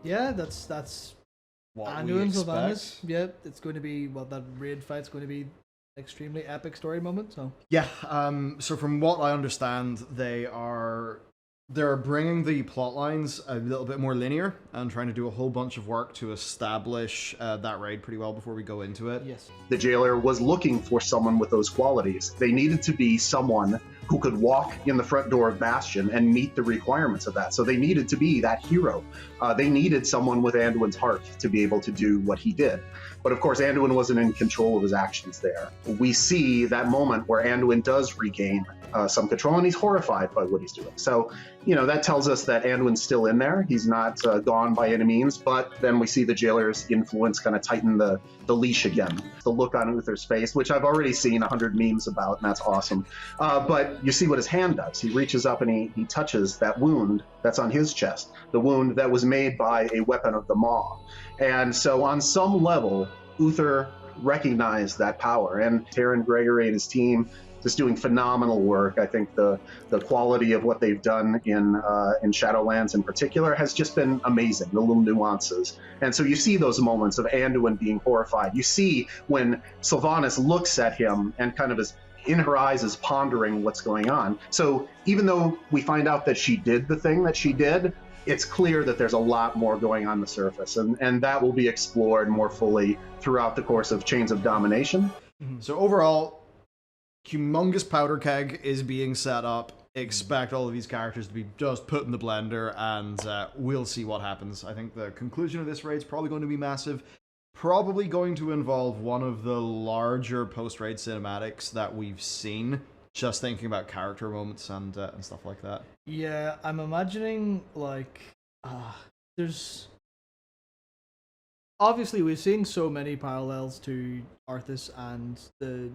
Yeah, that's What we Anduin and Sylvanas. expect. Yeah, it's going to be that raid fight's going to be extremely epic story moment. So Yeah. So from what I understand, they're bringing the plot lines a little bit more linear and trying to do a whole bunch of work to establish that raid pretty well before we go into it. yes, The jailer was looking for someone with those qualities. They needed to be someone who could walk in the front door of Bastion and meet the requirements of that. So they needed to be that hero. They needed someone with Anduin's heart to be able to do what he did. But of course, Anduin wasn't in control of his actions there. We see that moment where Anduin does regain some control, and he's horrified by what he's doing. So, that tells us that Anduin's still in there. He's not gone by any means, but then we see the jailer's influence kind of tighten the leash again. The look on Uther's face, which I've already seen 100 memes about, and that's awesome. But you see what his hand does. He reaches up and he touches that wound that's on his chest, the wound that was made by a weapon of the Maw. And so on some level, Uther recognized that power, and Terran Gregory and his team just doing phenomenal work. I think the quality of what they've done in Shadowlands in particular has just been amazing, the little nuances. And so you see those moments of Anduin being horrified. You see when Sylvanas looks at him and kind of is in her eyes is pondering what's going on. So even though we find out that she did the thing that she did, it's clear that there's a lot more going on the surface, and that will be explored more fully throughout the course of Chains of Domination. So overall, humongous powder keg is being set up. Expect all of these characters to be just put in the blender, and we'll see what happens. I think the conclusion of this raid is probably going to be massive. Probably going to involve one of the larger post-raid cinematics that we've seen. Just thinking about character moments and stuff like that. yeah, I'm imagining there's obviously we've seen so many parallels to Arthas and the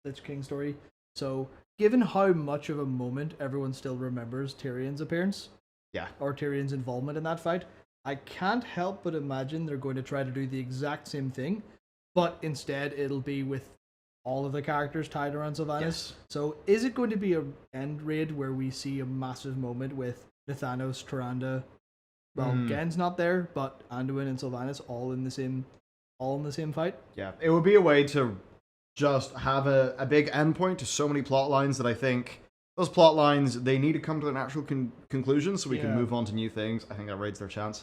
Lich King story. So given how much of a moment everyone still remembers Tyrion's appearance, Yeah. or Tyrion's involvement in that fight, I can't help but imagine they're going to try to do the exact same thing, but instead it'll be with all of the characters tied around Sylvanas. Yes. So is it going to be a end raid where we see a massive moment with Nathanos, Tyrande? Well, Gen's not there, but Anduin and Sylvanas all in the same fight. Yeah, it would be a way to just have a big endpoint to so many plot lines that I think those plot lines, they need to come to a natural conclusion so we can Yeah. move on to new things. I think that raid's their chance.